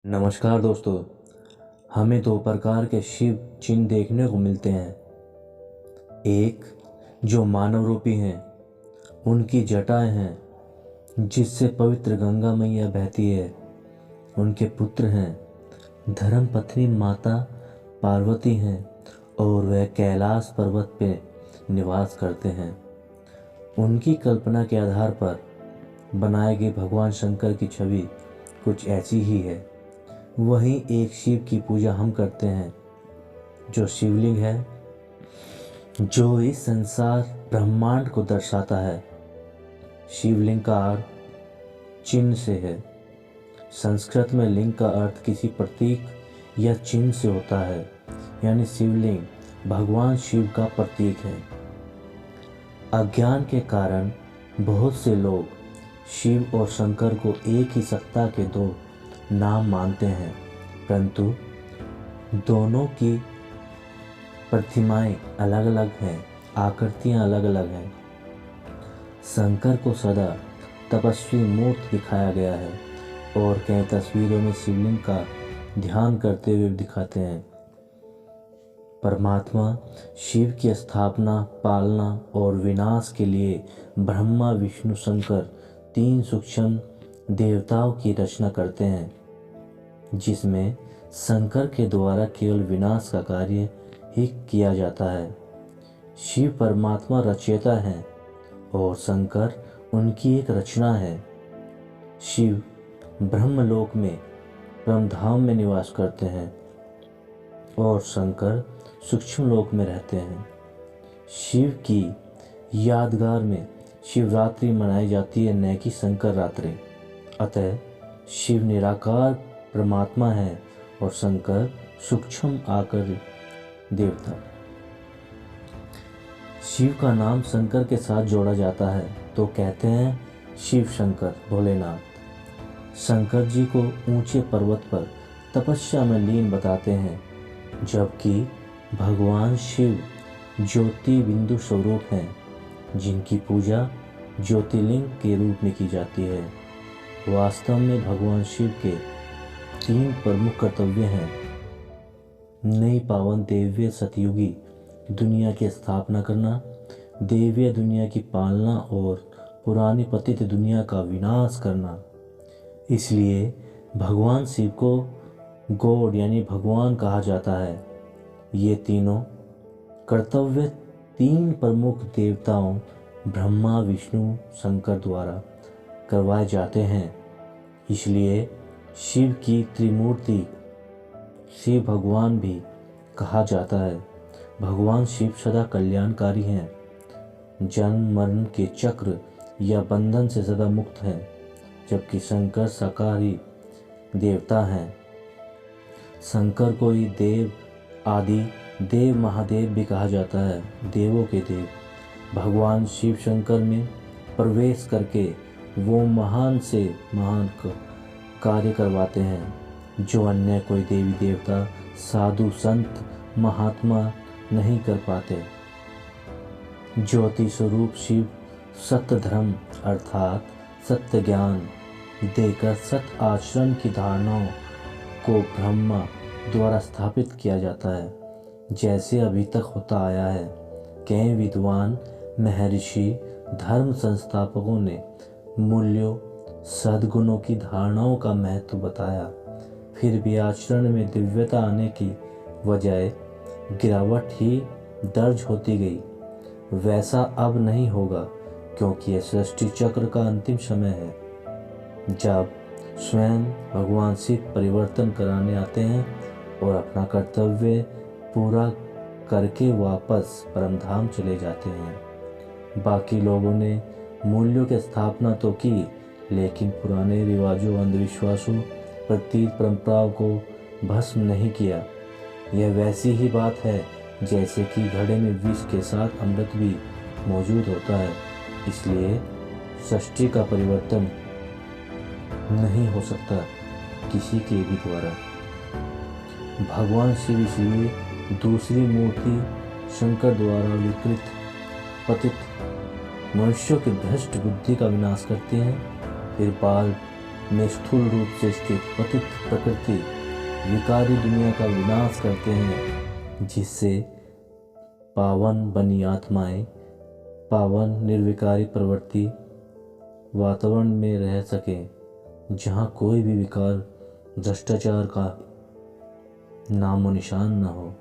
नमस्कार दोस्तों। हमें दो प्रकार के शिव चिन्ह देखने को मिलते हैं। एक जो मानव रूपी हैं, उनकी जटाएं हैं जिससे पवित्र गंगा मैया बहती है। उनके पुत्र हैं धर्मपत्नी माता पार्वती हैं और वह कैलाश पर्वत पे निवास करते हैं। उनकी कल्पना के आधार पर बनाए गए भगवान शंकर की छवि कुछ ऐसी ही है। वहीं एक शिव की पूजा हम करते हैं जो शिवलिंग है, जो इस संसार ब्रह्मांड को दर्शाता है। शिवलिंग का अर्थ चिन्ह से है। संस्कृत में लिंग का अर्थ किसी प्रतीक या चिन्ह से होता है, यानी शिवलिंग भगवान शिव का प्रतीक है। अज्ञान के कारण बहुत से लोग शिव और शंकर को एक ही सत्ता के दो नाम मानते हैं, परंतु दोनों की प्रतिमाएं अलग अलग हैं, आकृतियां अलग अलग हैं। शंकर को सदा तपस्वी मूर्त दिखाया गया है और कई तस्वीरों में शिवलिंग का ध्यान करते हुए दिखाते हैं। परमात्मा शिव की स्थापना, पालना और विनाश के लिए ब्रह्मा विष्णु शंकर तीन सूक्ष्म देवताओं की रचना करते हैं, जिसमें शंकर के द्वारा केवल विनाश का कार्य ही किया जाता है। शिव परमात्मा रचयिता हैं और शंकर उनकी एक रचना है। शिव ब्रह्मलोक में ब्रह्मधाम में निवास करते हैं और शंकर सूक्ष्म लोक में रहते हैं। शिव की यादगार में शिवरात्रि मनाई जाती है, न कि शंकर रात्रि। अतः शिव निराकार परमात्मा है और शंकर सूक्ष्म आकर देवता। शिव का नाम शंकर के साथ जोड़ा जाता है तो कहते हैं शिव शंकर भोलेनाथ। शंकर जी को ऊंचे पर्वत पर तपस्या में लीन बताते हैं, जबकि भगवान शिव ज्योति बिंदु स्वरूप हैं, जिनकी पूजा ज्योतिर्लिंग के रूप में की जाती है। वास्तव में भगवान शिव के तीन प्रमुख कर्तव्य हैं: नई पावन देव्य सतयुगी दुनिया की स्थापना करना, देव्य दुनिया की पालना और पुरानी पतित दुनिया का विनाश करना। इसलिए भगवान शिव को गॉड यानी भगवान कहा जाता है। ये तीनों कर्तव्य तीन प्रमुख देवताओं ब्रह्मा विष्णु शंकर द्वारा करवाए जाते हैं। इसलिए शिव की त्रिमूर्ति शिव भगवान भी कहा जाता है। भगवान शिव सदा कल्याणकारी हैं, जन्म मरण के चक्र या बंधन से सदा मुक्त हैं, जबकि शंकर शाकाहारी देवता हैं। शंकर को ही देव आदि देव महादेव भी कहा जाता है, देवों के देव। भगवान शिव शंकर में प्रवेश करके वो महान से महान कार्य करवाते हैं, जो अन्य कोई देवी देवता साधु संत महात्मा नहीं कर पाते। ज्योति स्वरूप शिव सत्य धर्म अर्थात सत्य ज्ञान देकर सत्य आचरण की धारणाओं को ब्रह्मा द्वारा स्थापित किया जाता है, जैसे अभी तक होता आया है। कई विद्वान महर्षि धर्म संस्थापकों ने मूल्यों सद्गुणों की धारणाओं का महत्व बताया, फिर भी आचरण में दिव्यता आने की बजाय गिरावट ही दर्ज होती गई। वैसा अब नहीं होगा, क्योंकि यह सृष्टि चक्र का अंतिम समय है, जब स्वयं भगवान शिव परिवर्तन कराने आते हैं और अपना कर्तव्य पूरा करके वापस परमधाम चले जाते हैं। बाकी लोगों ने मूल्यों की स्थापना तो की, लेकिन पुराने रिवाजों अंधविश्वासों प्रतीत परंपराओं को भस्म नहीं किया। यह वैसी ही बात है जैसे कि घड़े में विष के साथ अमृत भी मौजूद होता है। इसलिए सृष्टि का परिवर्तन नहीं हो सकता किसी के भी द्वारा। भगवान शिव इसलिए दूसरी मूर्ति शंकर द्वारा विकृत पतित मनुष्यों की भ्रष्ट बुद्धि का विनाश करते हैं, फिर बाल में स्थूल रूप से स्थित पतित प्रकृति विकारी दुनिया का विनाश करते हैं, जिससे पावन बनी आत्माएं पावन निर्विकारी प्रवृत्ति वातावरण में रह सकें, जहाँ कोई भी विकार भ्रष्टाचार का नामो निशान न हो।